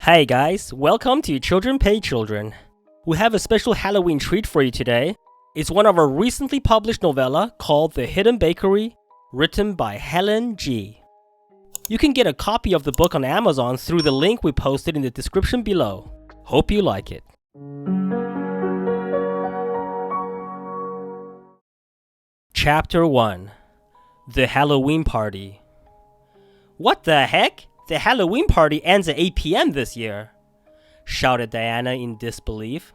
Hey guys, welcome to Children Pay Children. We have a special Halloween treat for you today. It's one of our recently published novella called The Hidden Bakery, written by Helen Ji. You can get a copy of the book on Amazon through the link we posted in the description below. Hope you like it. Chapter 1. The Halloween Party. What the heck? The Halloween party ends at 8 p.m. this year, shouted Diana in disbelief.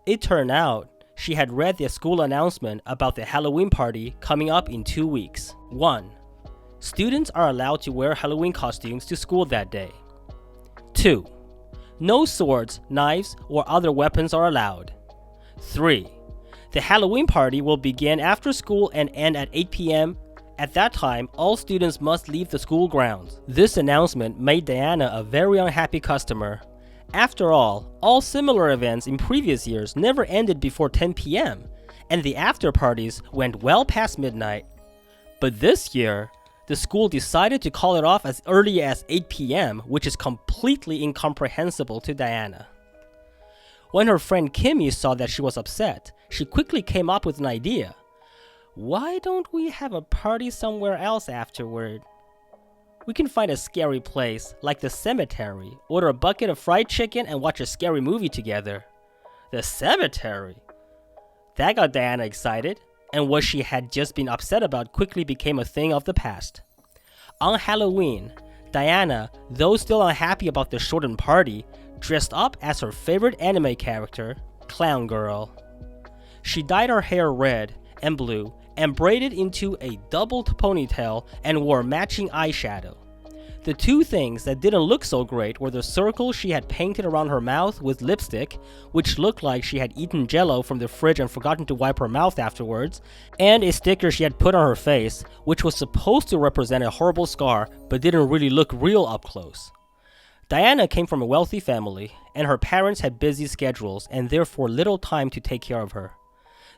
It turned out she had read the school announcement about the Halloween party coming up in 2 weeks. 1. Students are allowed to wear Halloween costumes to school that day. 2. No swords, knives, or other weapons are allowed. 3. The Halloween party will begin after school and end at 8 p.m. At that time, all students must leave the school grounds. This announcement made Diana a very unhappy customer. After all similar events in previous years never ended before 10 p.m., and the after parties went well past midnight. But this year, the school decided to call it off as early as 8 p.m., which is completely incomprehensible to Diana. When her friend Kimmy saw that she was upset, she quickly came up with an idea. Why don't we have a party somewhere else afterward? We can find a scary place, like the cemetery, order a bucket of fried chicken and watch a scary movie together. The cemetery? That got Diana excited, and what she had just been upset about quickly became a thing of the past. On Halloween, Diana, though still unhappy about the shortened party, dressed up as her favorite anime character, Clown Girl. She dyed her hair red and blue and braided into a doubled ponytail and wore matching eyeshadow. The two things that didn't look so great were the circle she had painted around her mouth with lipstick, which looked like she had eaten jello from the fridge and forgotten to wipe her mouth afterwards, and a sticker she had put on her face, which was supposed to represent a horrible scar but didn't really look real up close. Diana came from a wealthy family, and her parents had busy schedules and therefore little time to take care of her.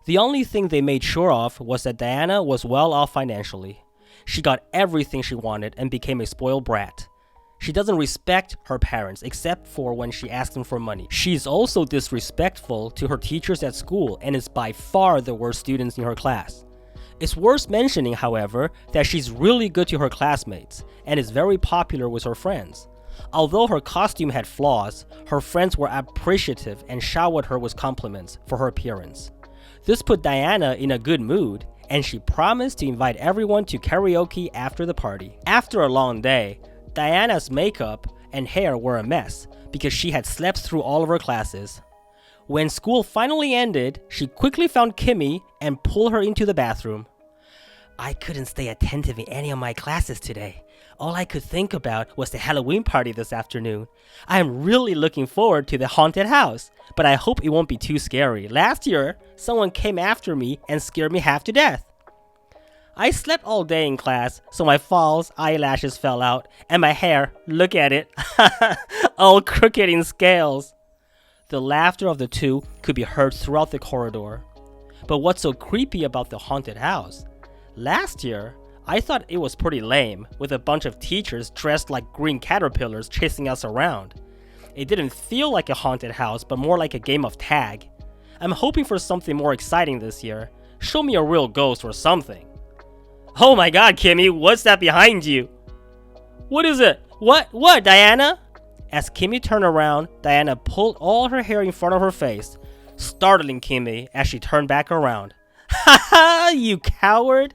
The only thing they made sure of was that Diana was well off financially. She got everything she wanted and became a spoiled brat. She doesn't respect her parents except for when she asks them for money. She's also disrespectful to her teachers at school and is by far the worst student in her class. It's worth mentioning, however, that she's really good to her classmates and is very popular with her friends. Although her costume had flaws, her friends were appreciative and showered her with compliments for her appearance. This put Diana in a good mood, and she promised to invite everyone to karaoke after the party. After a long day, Diana's makeup and hair were a mess because she had slept through all of her classes. When school finally ended, she quickly found Kimmy and pulled her into the bathroom. I couldn't stay attentive in any of my classes today. All I could think about was the Halloween party this afternoon. I am really looking forward to the haunted house, but I hope it won't be too scary. Last year, someone came after me and scared me half to death. I slept all day in class, so my false eyelashes fell out, and my hair, look at it, all crooked in scales. The laughter of the two could be heard throughout the corridor. But what's so creepy about the haunted house? Last year, I thought it was pretty lame, with a bunch of teachers dressed like green caterpillars chasing us around. It didn't feel like a haunted house, but more like a game of tag. I'm hoping for something more exciting this year. Show me a real ghost or something. Oh my god, Kimmy, what's that behind you? What is it? What, Diana? As Kimmy turned around, Diana pulled all her hair in front of her face, startling Kimmy as she turned back around. Ha ha, you coward!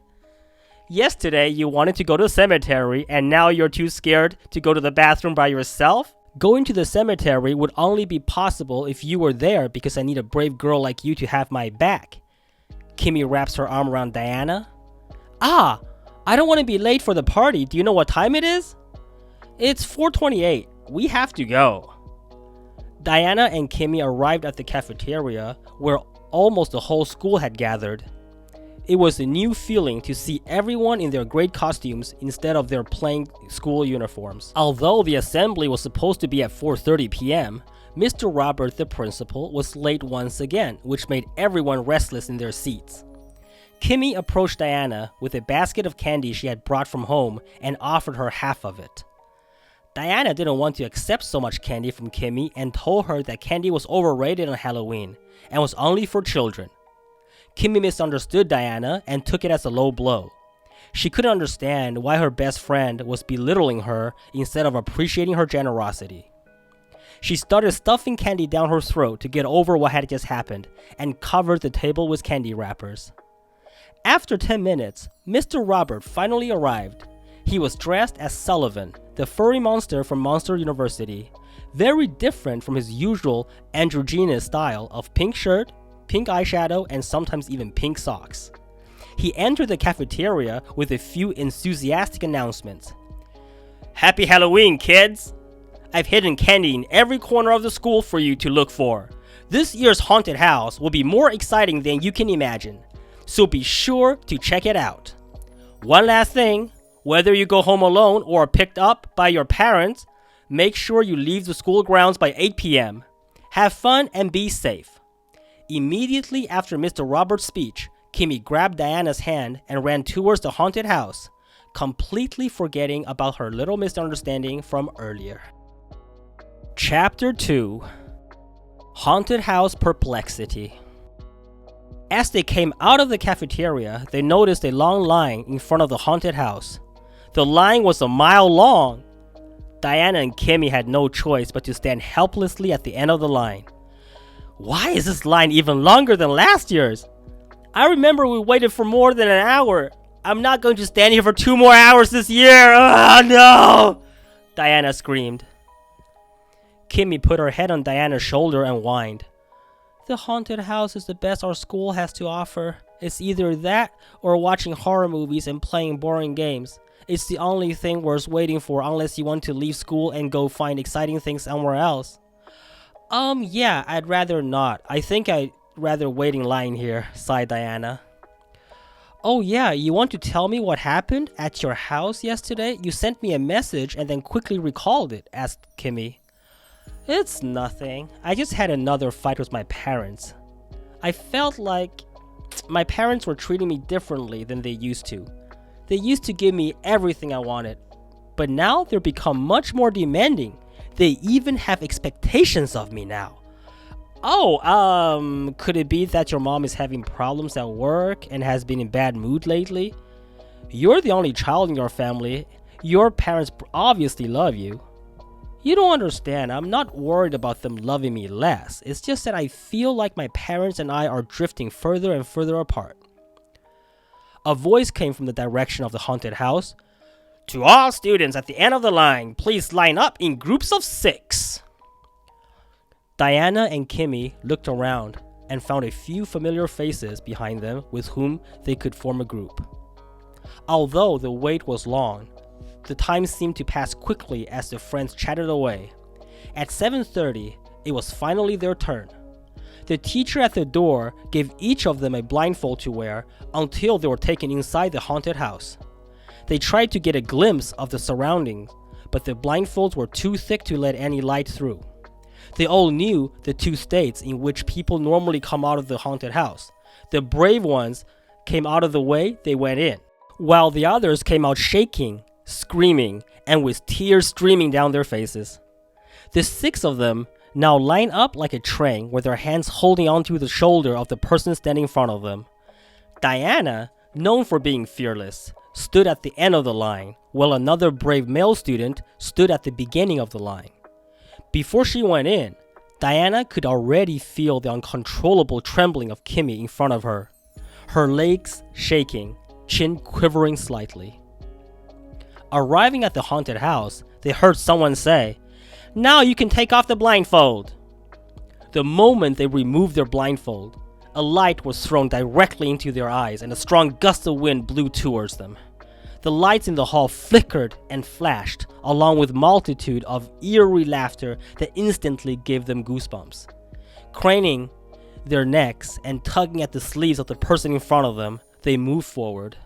Yesterday, you wanted to go to the cemetery, and now you're too scared to go to the bathroom by yourself? Going to the cemetery would only be possible if you were there because I need a brave girl like you to have my back. Kimmy wraps her arm around Diana. I don't want to be late for the party. Do you know what time it is? It's 4:28. We have to go. Diana and Kimmy arrived at the cafeteria where almost the whole school had gathered. It was a new feeling to see everyone in their great costumes instead of their plain school uniforms. Although the assembly was supposed to be at 4:30 p.m., Mr. Robert, the principal, was late once again, which made everyone restless in their seats. Kimmy approached Diana with a basket of candy she had brought from home and offered her half of it. Diana didn't want to accept so much candy from Kimmy and told her that candy was overrated on Halloween and was only for children. Kimmy misunderstood Diana and took it as a low blow. She couldn't understand why her best friend was belittling her instead of appreciating her generosity. She started stuffing candy down her throat to get over what had just happened and covered the table with candy wrappers. After 10 minutes, Mr. Robert finally arrived. He was dressed as Sullivan, the furry monster from Monster University, very different from his usual androgynous style of pink shirt, pink eyeshadow, and sometimes even pink socks. He entered the cafeteria with a few enthusiastic announcements. "Happy Halloween, kids! I've hidden candy in every corner of the school for you to look for. This year's haunted house will be more exciting than you can imagine, so be sure to check it out. One last thing, whether you go home alone or are picked up by your parents, make sure you leave the school grounds by 8 p.m. Have fun and be safe." Immediately after Mr. Roberts' speech, Kimmy grabbed Diana's hand and ran towards the haunted house, completely forgetting about her little misunderstanding from earlier. Chapter 2: Haunted House Perplexity. As they came out of the cafeteria, they noticed a long line in front of the haunted house. The line was a mile long. Diana and Kimmy had no choice but to stand helplessly at the end of the line. Why is this line even longer than last year's? I remember we waited for more than an hour. I'm not going to stand here for 2 more hours this year. Oh no! Diana screamed. Kimmy put her head on Diana's shoulder and whined. The haunted house is the best our school has to offer. It's either that or watching horror movies and playing boring games. It's the only thing worth waiting for unless you want to leave school and go find exciting things somewhere else. Yeah, I'd rather not. I think I'd rather wait in line here, sighed Diana. Oh yeah, you want to tell me what happened at your house yesterday? You sent me a message and then quickly recalled it, asked Kimmy. It's nothing. I just had another fight with my parents. I felt like my parents were treating me differently than they used to. They used to give me everything I wanted, but now they've become much more demanding. They even have expectations of me now. Oh, could it be that your mom is having problems at work and has been in bad mood lately? You're the only child in your family. Your parents obviously love you. You don't understand. I'm not worried about them loving me less. It's just that I feel like my parents and I are drifting further and further apart. A voice came from the direction of the haunted house. To all students at the end of the line, please line up in groups of 6. Diana and Kimmy looked around and found a few familiar faces behind them with whom they could form a group. Although the wait was long, the time seemed to pass quickly as the friends chatted away. At 7:30, it was finally their turn. The teacher at the door gave each of them a blindfold to wear until they were taken inside the haunted house. They tried to get a glimpse of the surroundings, but the blindfolds were too thick to let any light through. They all knew the 2 states in which people normally come out of the haunted house. The brave ones came out of the way they went in, while the others came out shaking, screaming, and with tears streaming down their faces. The 6 of them now line up like a train with their hands holding onto the shoulder of the person standing in front of them. Diana, known for being fearless, stood at the end of the line, while another brave male student stood at the beginning of the line. Before she went in, Diana could already feel the uncontrollable trembling of Kimmy in front of her, her legs shaking, chin quivering slightly. Arriving at the haunted house, they heard someone say, "Now you can take off the blindfold." The moment they removed their blindfold, a light was thrown directly into their eyes and a strong gust of wind blew towards them. The lights in the hall flickered and flashed, along with multitude of eerie laughter that instantly gave them goosebumps. Craning their necks and tugging at the sleeves of the person in front of them, they moved forward.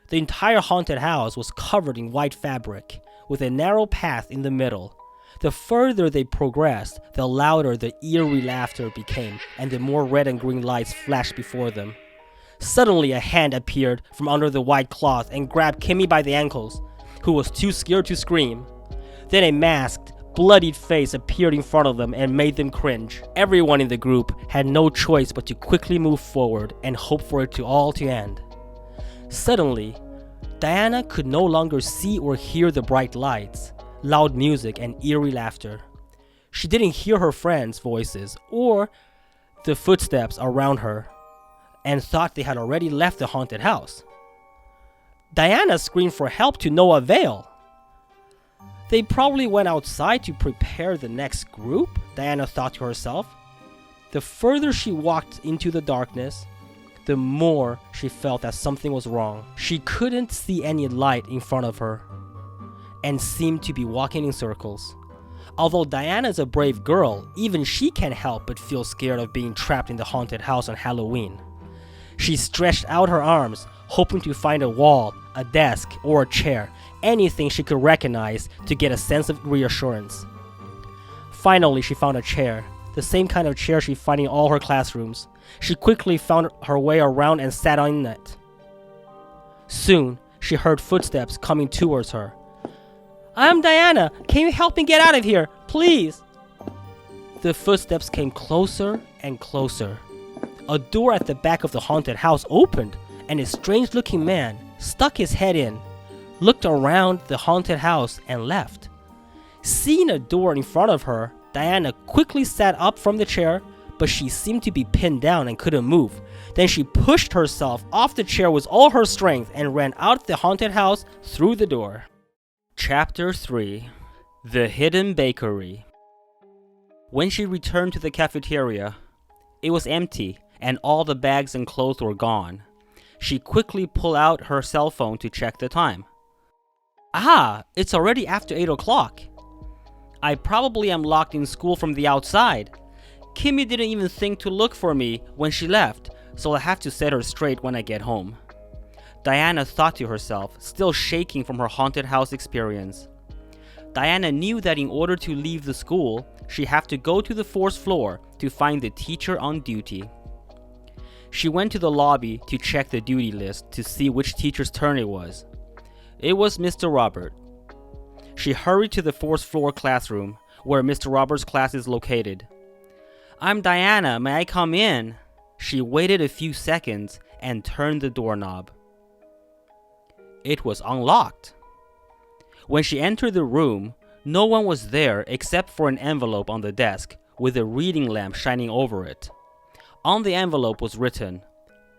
The entire haunted house was covered in white fabric, with a narrow path in the middle. The further they progressed, the louder the eerie laughter became, and the more red and green lights flashed before them. Suddenly, a hand appeared from under the white cloth and grabbed Kimmy by the ankles, who was too scared to scream. Then a masked, bloodied face appeared in front of them and made them cringe. Everyone in the group had no choice but to quickly move forward and hope for it all to end. Suddenly, Diana could no longer see or hear the bright lights, loud music, and eerie laughter. She didn't hear her friends' voices or the footsteps around her and thought they had already left the haunted house. Diana screamed for help to no avail. They probably went outside to prepare the next group, Diana thought to herself. The further she walked into the darkness, the more she felt that something was wrong. She couldn't see any light in front of her and seemed to be walking in circles. Although Diana is a brave girl, even she can't help but feel scared of being trapped in the haunted house on Halloween. She stretched out her arms, hoping to find a wall, a desk, or a chair, anything she could recognize to get a sense of reassurance. Finally, she found a chair, the same kind of chair she'd find in all her classrooms. She quickly found her way around and sat on it. Soon, she heard footsteps coming towards her. "I'm Diana. Can you help me get out of here, please?" The footsteps came closer and closer. A door at the back of the haunted house opened, and a strange-looking man stuck his head in, looked around the haunted house, and left. Seeing a door in front of her, Diana quickly sat up from the chair, but she seemed to be pinned down and couldn't move. Then she pushed herself off the chair with all her strength and ran out the haunted house through the door. Chapter 3: The Hidden Bakery. When she returned to the cafeteria, it was empty and all the bags and clothes were gone. She quickly pulled out her cell phone to check the time. Ah, it's already after 8 o'clock. I probably am locked in school from the outside. Kimmy didn't even think to look for me when she left, so I'll have to set her straight when I get home. Diana thought to herself, still shaking from her haunted house experience. Diana knew that in order to leave the school, she'd have to go to the 4th floor to find the teacher on duty. She went to the lobby to check the duty list to see which teacher's turn it was. It was Mr. Robert. She hurried to the 4th floor classroom, where Mr. Robert's class is located. "I'm Diana, may I come in?" She waited a few seconds and turned the doorknob. It was unlocked. When she entered the room, no one was there except for an envelope on the desk with a reading lamp shining over it. On the envelope was written,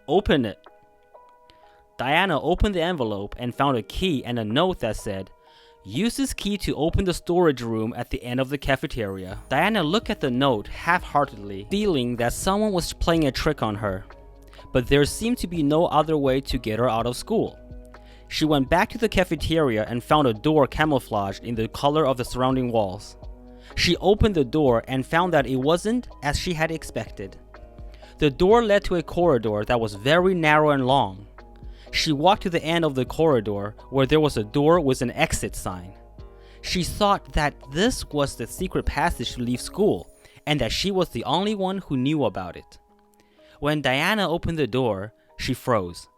"Open it." Diana opened the envelope and found a key and a note that said, "Use this key to open the storage room at the end of the cafeteria." Diana looked at the note half-heartedly, feeling that someone was playing a trick on her. But there seemed to be no other way to get her out of school. She went back to the cafeteria and found a door camouflaged in the color of the surrounding walls. She opened the door and found that it wasn't as she had expected. The door led to a corridor that was very narrow and long. She walked to the end of the corridor where there was a door with an exit sign. She thought that this was the secret passage to leave school and that she was the only one who knew about it. When Diana opened the door, she froze.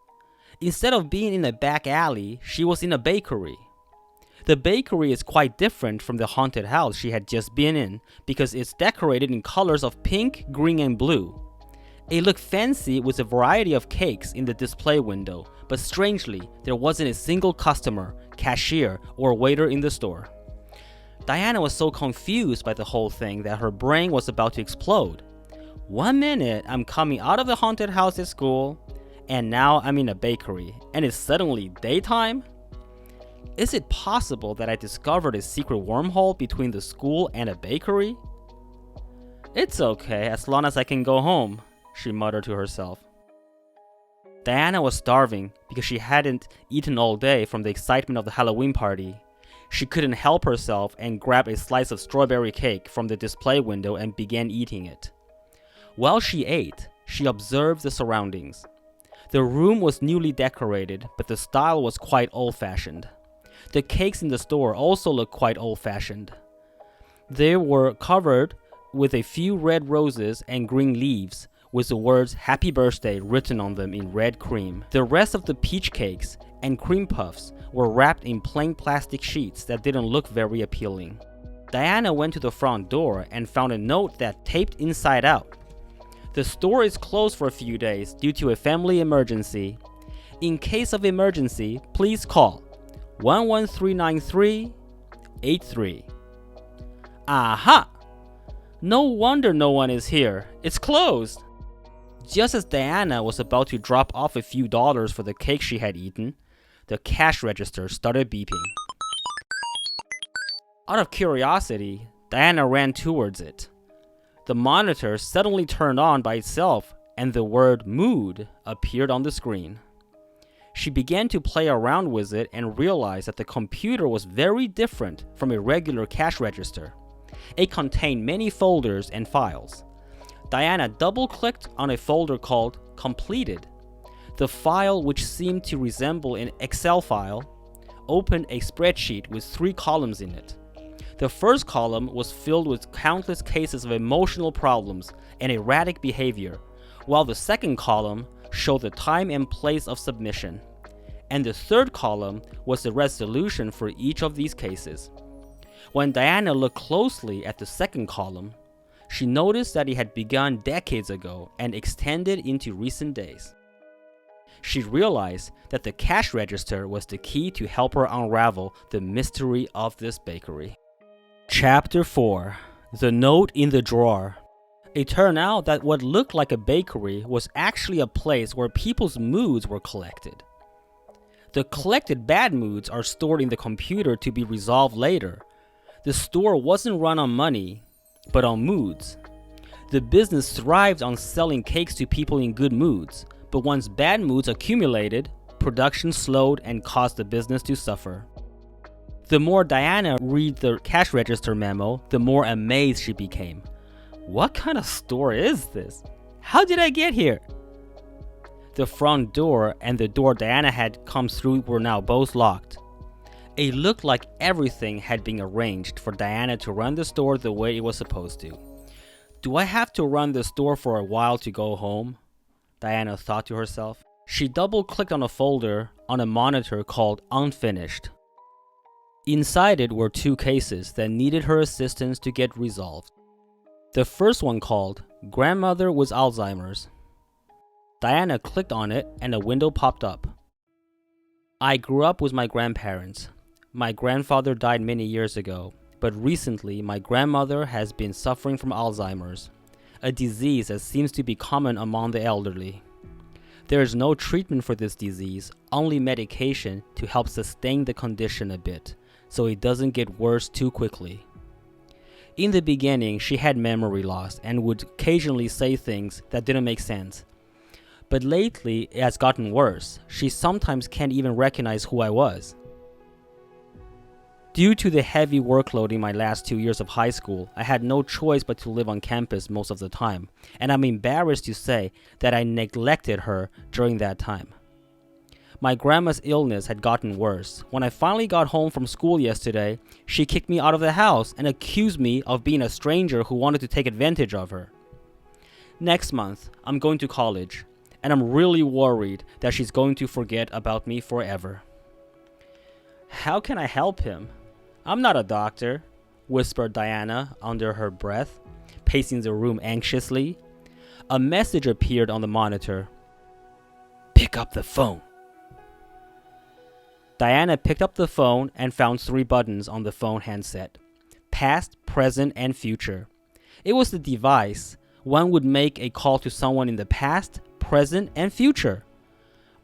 Instead of being in a back alley, she was in a bakery. The bakery is quite different from the haunted house she had just been in because it's decorated in colors of pink, green, and blue. It looked fancy with a variety of cakes in the display window, but strangely, there wasn't a single customer, cashier, or waiter in the store. Diana was so confused by the whole thing that her brain was about to explode. 1 minute, I'm coming out of the haunted house at school, and now I'm in a bakery, and it's suddenly daytime? Is it possible that I discovered a secret wormhole between the school and a bakery? It's okay, as long as I can go home, she muttered to herself. Diana was starving because she hadn't eaten all day from the excitement of the Halloween party. She couldn't help herself and grabbed a slice of strawberry cake from the display window and began eating it. While she ate, she observed the surroundings. The room was newly decorated, but the style was quite old-fashioned. The cakes in the store also looked quite old-fashioned. They were covered with a few red roses and green leaves, with the words "Happy Birthday" written on them in red cream. The rest of the peach cakes and cream puffs were wrapped in plain plastic sheets that didn't look very appealing. Diana went to the front door and found a note that taped inside out. The store is closed for a few days due to a family emergency. In case of emergency, please call 1139383. Aha! No wonder no one is here. It's closed. Just as Diana was about to drop off a few dollars for the cake she had eaten, the cash register started beeping. Out of curiosity, Diana ran towards it. The monitor suddenly turned on by itself and the word mood appeared on the screen. She began to play around with it and realized that the computer was very different from a regular cash register. It contained many folders and files. Diana double-clicked on a folder called Completed. The file, which seemed to resemble an Excel file, opened a spreadsheet with 3 columns in it. The first column was filled with countless cases of emotional problems and erratic behavior, while the second column showed the time and place of submission. And the third column was the resolution for each of these cases. When Diana looked closely at the second column, she noticed that it had begun decades ago and extended into recent days. She realized that the cash register was the key to help her unravel the mystery of this bakery. Chapter 4. The Note in the Drawer. It turned out that what looked like a bakery was actually a place where people's moods were collected. The collected bad moods are stored in the computer to be resolved later. The store wasn't run on money, but on moods. The business thrived on selling cakes to people in good moods, but once bad moods accumulated, production slowed and caused the business to suffer. The more Diana read the cash register memo, the more amazed she became. What kind of store is this? How did I get here? The front door and the door Diana had come through were now both locked. It looked like everything had been arranged for Diana to run the store the way it was supposed to. Do I have to run the store for a while to go home? Diana thought to herself. She double-clicked on a folder on a monitor called Unfinished. Inside it were 2 cases that needed her assistance to get resolved. The first one called Grandmother with Alzheimer's. Diana clicked on it and a window popped up. I grew up with my grandparents. My grandfather died many years ago, but recently my grandmother has been suffering from Alzheimer's, a disease that seems to be common among the elderly. There is no treatment for this disease, only medication to help sustain the condition a bit, so it doesn't get worse too quickly. In the beginning, she had memory loss and would occasionally say things that didn't make sense. But lately, it has gotten worse. She sometimes can't even recognize who I was. Due to the heavy workload in my last 2 years of high school, I had no choice but to live on campus most of the time, and I'm embarrassed to say that I neglected her during that time. My grandma's illness had gotten worse. When I finally got home from school yesterday, she kicked me out of the house and accused me of being a stranger who wanted to take advantage of her. Next month, I'm going to college, and I'm really worried that she's going to forget about me forever. How can I help him? I'm not a doctor, whispered Diana under her breath, pacing the room anxiously. A message appeared on the monitor. Pick up the phone. Diana picked up the phone and found 3 buttons on the phone handset. Past, present, and future. It was the device. One would make a call to someone in the past, present, and future.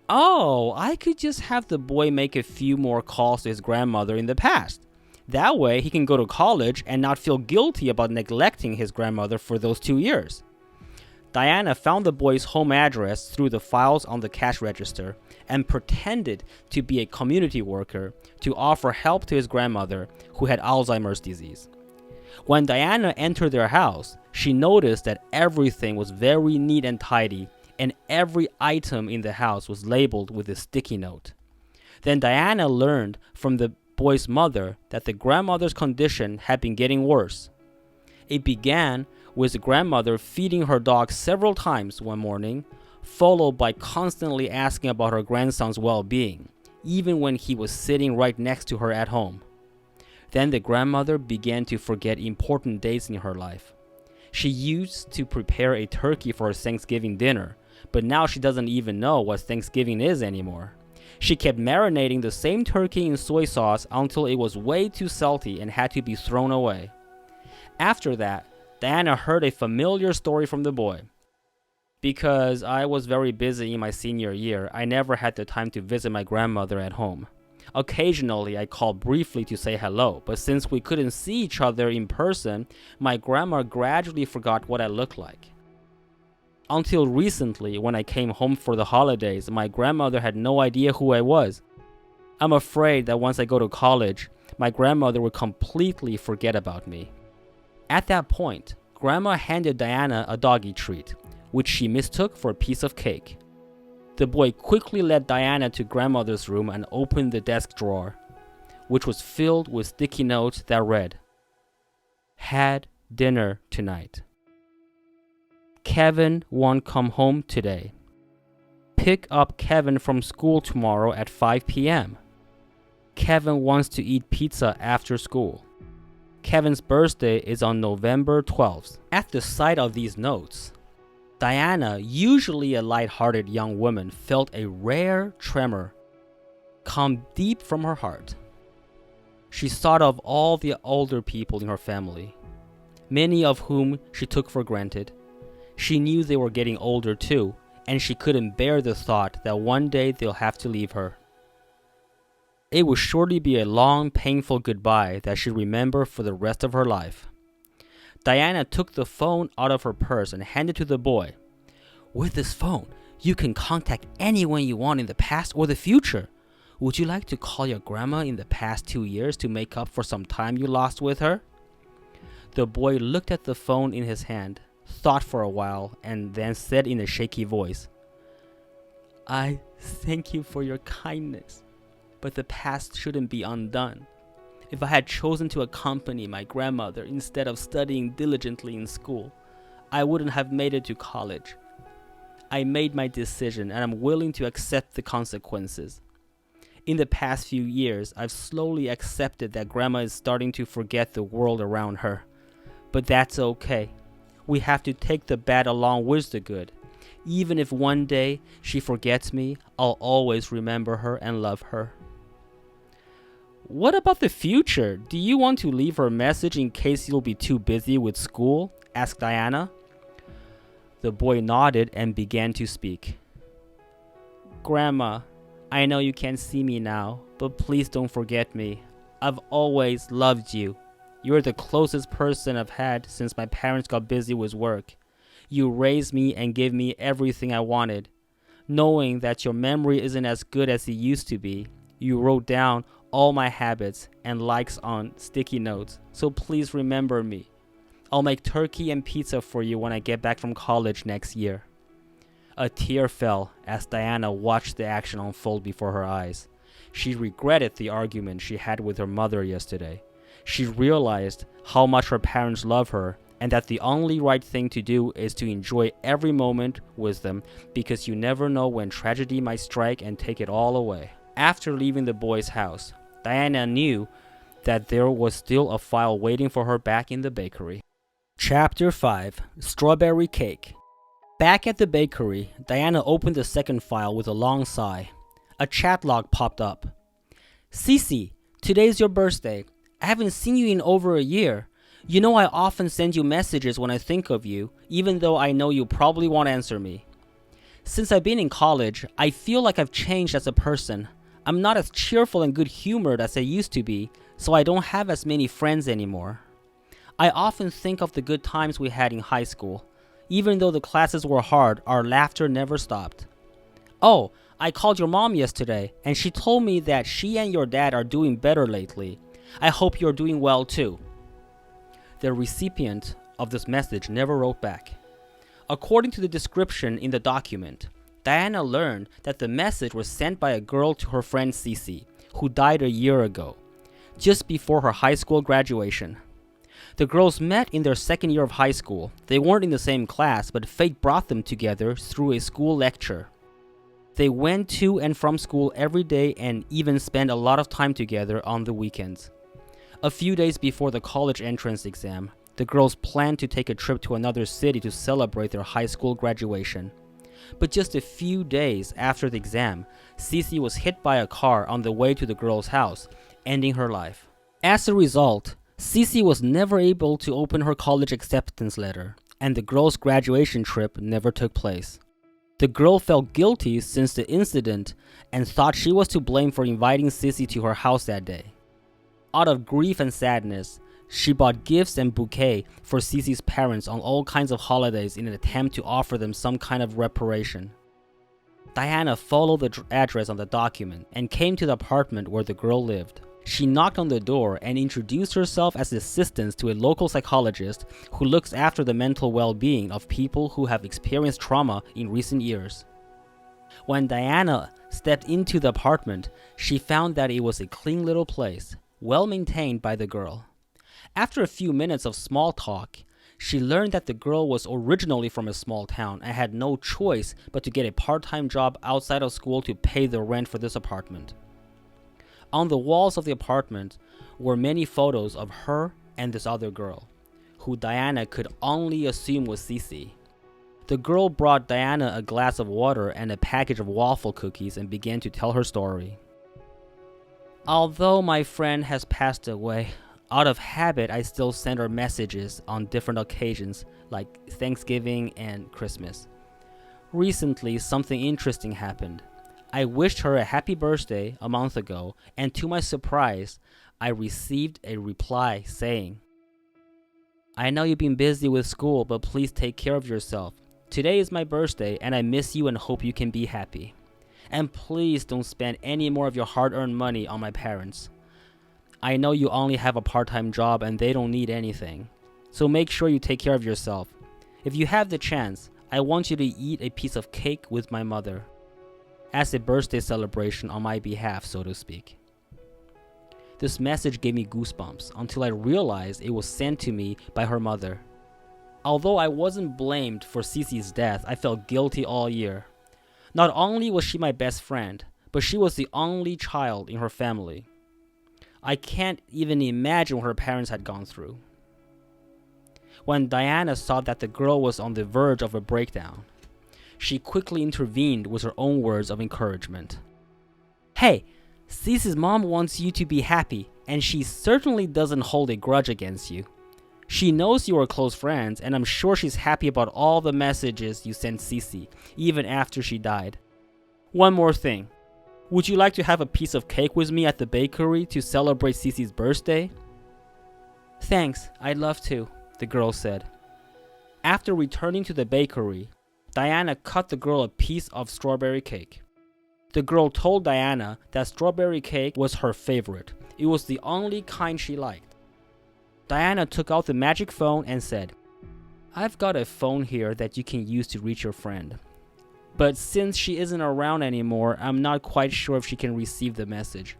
Oh, I could just have the boy make a few more calls to his grandmother in the past. That way, he can go to college and not feel guilty about neglecting his grandmother for those 2 years. Diana found the boy's home address through the files on the cash register and pretended to be a community worker to offer help to his grandmother who had Alzheimer's disease. When Diana entered their house, she noticed that everything was very neat and tidy, and every item in the house was labeled with a sticky note. Then Diana learned from the boy's mother that the grandmother's condition had been getting worse. It began with the grandmother feeding her dog several times one morning, followed by constantly asking about her grandson's well-being, even when he was sitting right next to her at home. Then the grandmother began to forget important days in her life. She used to prepare a turkey for her Thanksgiving dinner, but now she doesn't even know what Thanksgiving is anymore. She kept marinating the same turkey in soy sauce until it was way too salty and had to be thrown away. After that, Diana heard a familiar story from the boy. Because I was very busy in my senior year, I never had the time to visit my grandmother at home. Occasionally, I called briefly to say hello, but since we couldn't see each other in person, my grandma gradually forgot what I looked like. Until recently, when I came home for the holidays, my grandmother had no idea who I was. I'm afraid that once I go to college, my grandmother will completely forget about me. At that point, Grandma handed Diana a doggy treat, which she mistook for a piece of cake. The boy quickly led Diana to grandmother's room and opened the desk drawer, which was filled with sticky notes that read, "Had dinner tonight. Kevin won't come home today. Pick up Kevin from school tomorrow at 5 p.m. Kevin wants to eat pizza after school. Kevin's birthday is on November 12th. At the sight of these notes, Diana, usually a light-hearted young woman, felt a rare tremor come deep from her heart. She thought of all the older people in her family, many of whom she took for granted. She knew they were getting older too, and she couldn't bear the thought that one day they'll have to leave her. It would surely be a long, painful goodbye that she'd remember for the rest of her life. Diana took the phone out of her purse and handed it to the boy. "With this phone, you can contact anyone you want in the past or the future. Would you like to call your grandma in the past 2 years to make up for some time you lost with her?" The boy looked at the phone in his hand, thought for a while, and then said in a shaky voice, "I thank you for your kindness, but the past shouldn't be undone. If I had chosen to accompany my grandmother instead of studying diligently in school, I wouldn't have made it to college. I made my decision and I'm willing to accept the consequences. In the past few years, I've slowly accepted that grandma is starting to forget the world around her. But that's okay. We have to take the bad along with the good. Even if one day she forgets me, I'll always remember her and love her." "What about the future? Do you want to leave her a message in case you'll be too busy with school?" asked Diana. The boy nodded and began to speak. "Grandma, I know you can't see me now, but please don't forget me. I've always loved you. You're the closest person I've had since my parents got busy with work. You raised me and gave me everything I wanted. Knowing that your memory isn't as good as it used to be, you wrote down all my habits and likes on sticky notes, so please remember me. I'll make turkey and pizza for you when I get back from college next year." A tear fell as Diana watched the action unfold before her eyes. She regretted the argument she had with her mother yesterday. She realized how much her parents love her and that the only right thing to do is to enjoy every moment with them, because you never know when tragedy might strike and take it all away. After leaving the boy's house, Diana knew that there was still a file waiting for her back in the bakery. Chapter 5: Strawberry Cake. Back at the bakery, Diana opened the second file with a long sigh. A chat log popped up. "Cece, today's your birthday. I haven't seen you in over a year. You know I often send you messages when I think of you, even though I know you probably won't answer me. Since I've been in college, I feel like I've changed as a person. I'm not as cheerful and good-humored as I used to be, so I don't have as many friends anymore. I often think of the good times we had in high school. Even though the classes were hard, our laughter never stopped. Oh, I called your mom yesterday, and she told me that she and your dad are doing better lately. I hope you're doing well too." The recipient of this message never wrote back. According to the description in the document, Diana learned that the message was sent by a girl to her friend Cece, who died a year ago, just before her high school graduation. The girls met in their second year of high school. They weren't in the same class, but fate brought them together through a school lecture. They went to and from school every day and even spent a lot of time together on the weekends. A few days before the college entrance exam, the girls planned to take a trip to another city to celebrate their high school graduation. But just a few days after the exam, Cece was hit by a car on the way to the girl's house, ending her life. As a result, Cece was never able to open her college acceptance letter, and the girl's graduation trip never took place. The girl felt guilty since the incident and thought she was to blame for inviting Cece to her house that day. Out of grief and sadness, she bought gifts and bouquets for Cece's parents on all kinds of holidays in an attempt to offer them some kind of reparation. Diana followed the address on the document and came to the apartment where the girl lived. She knocked on the door and introduced herself as assistant to a local psychologist who looks after the mental well-being of people who have experienced trauma in recent years. When Diana stepped into the apartment, she found that it was a clean little place, well maintained by the girl. After a few minutes of small talk, she learned that the girl was originally from a small town and had no choice but to get a part-time job outside of school to pay the rent for this apartment. On the walls of the apartment were many photos of her and this other girl, who Diana could only assume was Cece. The girl brought Diana a glass of water and a package of waffle cookies and began to tell her story. Although my friend has passed away, out of habit I still send her messages on different occasions like Thanksgiving and Christmas. Recently, something interesting happened. I wished her a happy birthday a month ago, and to my surprise, I received a reply saying, "I know you've been busy with school, but please take care of yourself. Today is my birthday, and I miss you and hope you can be happy. And please don't spend any more of your hard-earned money on my parents. I know you only have a part-time job and they don't need anything. So make sure you take care of yourself. If you have the chance, I want you to eat a piece of cake with my mother, as a birthday celebration on my behalf, so to speak." This message gave me goosebumps until I realized it was sent to me by her mother. Although I wasn't blamed for Cece's death, I felt guilty all year. Not only was she my best friend, but she was the only child in her family. I can't even imagine what her parents had gone through. When Diana saw that the girl was on the verge of a breakdown, she quickly intervened with her own words of encouragement. "Hey, Cece's mom wants you to be happy, and she certainly doesn't hold a grudge against you. She knows you are close friends, and I'm sure she's happy about all the messages you sent Cece, even after she died. One more thing. Would you like to have a piece of cake with me at the bakery to celebrate Cece's birthday?" "Thanks, I'd love to," the girl said. After returning to the bakery, Diana cut the girl a piece of strawberry cake. The girl told Diana that strawberry cake was her favorite. It was the only kind she liked. Diana took out the magic phone and said, "I've got a phone here that you can use to reach your friend. But since she isn't around anymore, I'm not quite sure if she can receive the message.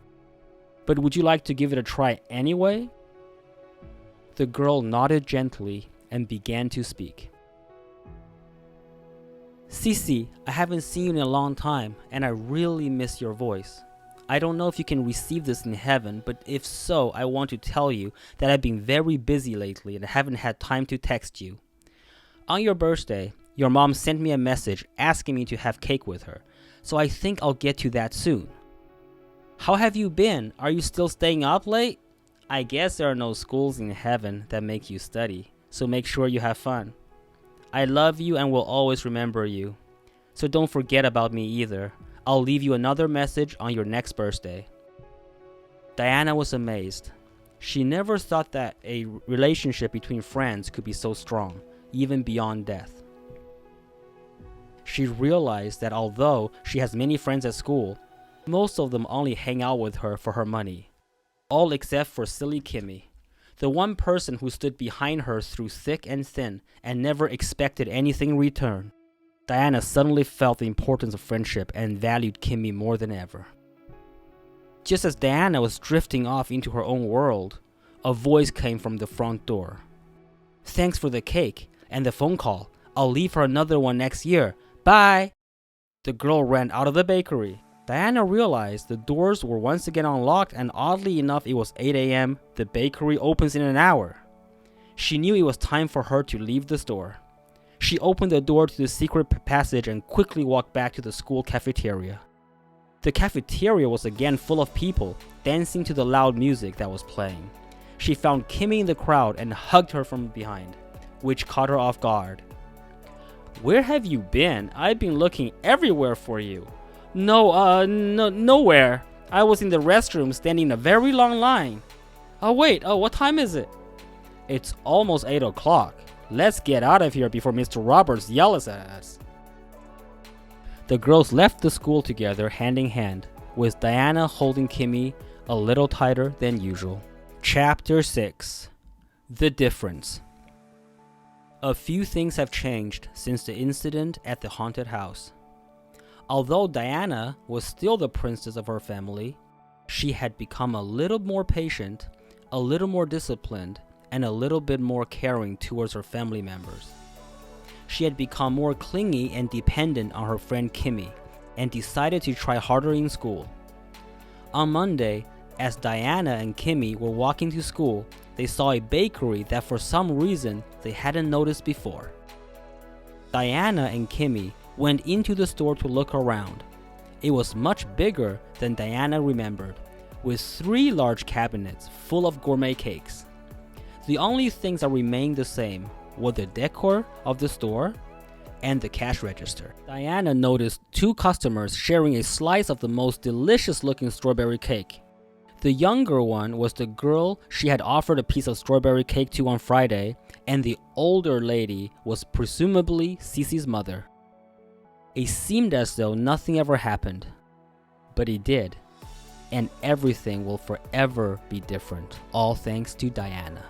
But would you like to give it a try anyway?" The girl nodded gently and began to speak. "Cece, I haven't seen you in a long time, and I really miss your voice. I don't know if you can receive this in heaven, but if so, I want to tell you that I've been very busy lately and haven't had time to text you. On your birthday, your mom sent me a message asking me to have cake with her, so I think I'll get to that soon. How have you been? Are you still staying up late? I guess there are no schools in heaven that make you study, so make sure you have fun. I love you and will always remember you. So don't forget about me either. I'll leave you another message on your next birthday." Diana was amazed. She never thought that a relationship between friends could be so strong, even beyond death. She realized that although she has many friends at school, most of them only hang out with her for her money. All except for silly Kimmy, the one person who stood behind her through thick and thin and never expected anything in return. Diana suddenly felt the importance of friendship and valued Kimmy more than ever. Just as Diana was drifting off into her own world, a voice came from the front door. "Thanks for the cake and the phone call. I'll leave her another one next year. Bye!" The girl ran out of the bakery. Diana realized the doors were once again unlocked, and oddly enough, it was 8 a.m. The bakery opens in an hour. She knew it was time for her to leave the store. She opened the door to the secret passage and quickly walked back to the school cafeteria. The cafeteria was again full of people, dancing to the loud music that was playing. She found Kimmy in the crowd and hugged her from behind, which caught her off guard. "Where have you been? I've been looking everywhere for you." Nowhere. I was in the restroom standing in a very long line." Wait, what time is it?" "It's almost 8 o'clock. Let's get out of here before Mr. Roberts yells at us." The girls left the school together hand in hand, with Diana holding Kimmy a little tighter than usual. Chapter 6. The Difference. A few things have changed since the incident at the haunted house. Although Diana was still the princess of her family, she had become a little more patient, a little more disciplined, and a little bit more caring towards her family members. She had become more clingy and dependent on her friend Kimmy, and decided to try harder in school. On Monday, as Diana and Kimmy were walking to school, they saw a bakery that for some reason they hadn't noticed before. Diana and Kimmy went into the store to look around. It was much bigger than Diana remembered, with 3 large cabinets full of gourmet cakes. The only things that remained the same were the decor of the store and the cash register. Diana noticed 2 customers sharing a slice of the most delicious looking strawberry cake. The younger one was the girl she had offered a piece of strawberry cake to on Friday, and the older lady was presumably Cece's mother. It seemed as though nothing ever happened, but it did, and everything will forever be different, all thanks to Diana.